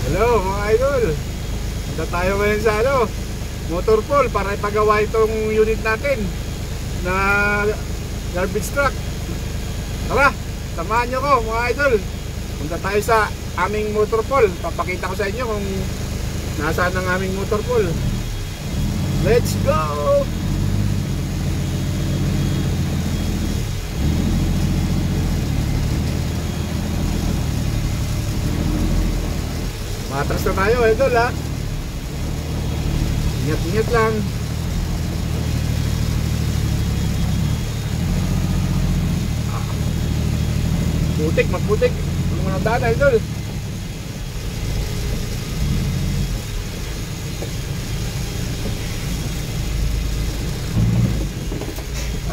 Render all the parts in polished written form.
Hello mga idol. Punta tayo ngayon sa motor pool para ipagawa itong unit natin na garbage truck. Tara, samahan nyo ko mga idol. Punta tayo sa aming motor pool. Papakita ko sa inyo kung nasaan ang aming motor pool. Let's go! Matras na tayo idol ha. Ingat-ingat lang. Putik, magputik. Ano mga daan idol.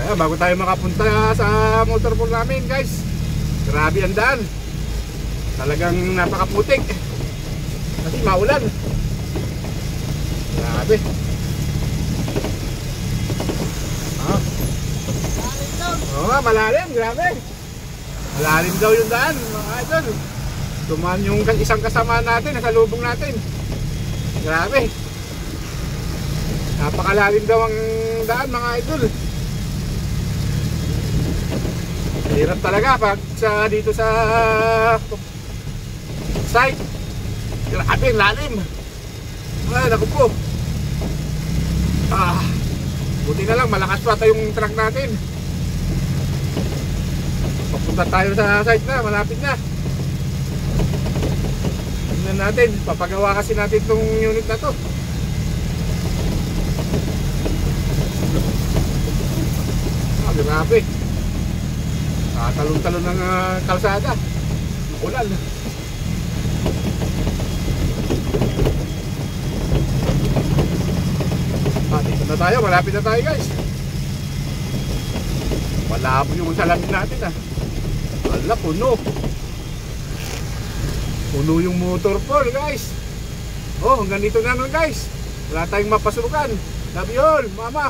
Ayan, bago tayo makapunta sa motor pool namin guys, grabe ang daan. Talagang napakaputik kasi maulan. Grabe. Oo nga, malalim. Grabe. Malalim daw yung daan mga idol. Tumaan yung isang kasama natin, nasa lubong natin. Grabe. Napakalalim daw ang daan mga idol. Hirap talaga pag dito sa site. Grabe, lalim. Ay, naku po. Buti na lang, malakas pa yung truck natin. Papunta tayo sa site na, malapit na. Tingnan natin, papagawa kasi natin itong unit na to. Grabe. Talon-talon ng kalsada. Ulan. Dito na tayo, malapit na tayo guys. Malabo yung salamin natin Wala, puno. Puno yung motor pool guys. Hanggang dito na guys. Wala tayong mapasukan. Love you all, mama.